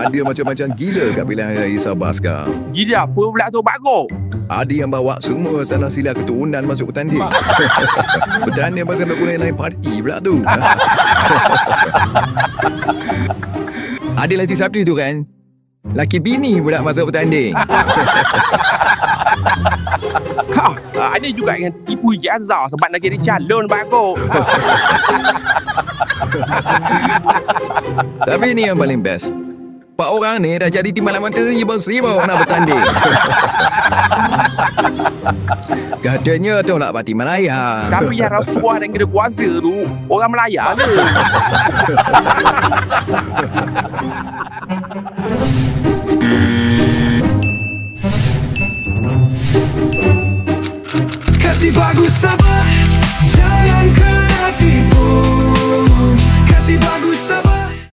Ada macam-macam gila kat pilihan raya Sabah sekarang. Gila apa pula tu Bagong? Ada yang bawa semua salah sila keturunan masuk bertanding. Bertanding pasal lagu lain parti pula tu. Ada lagi Sabtu tu kan, laki bini pula masuk bertanding. Ada juga yang tipu ijazah sebab nak jadi calon Bagong. Tapi ni yang paling best. Pak orang ni dah jadi timbalan menteri sibuk nak bertanding. Katanya tolak parti Malaya. Tapi yang rasuah dan kena kuasa tu orang Melaya ke? Kasih bagus sabar, jangan kena tipu. Kasih bagus sabar.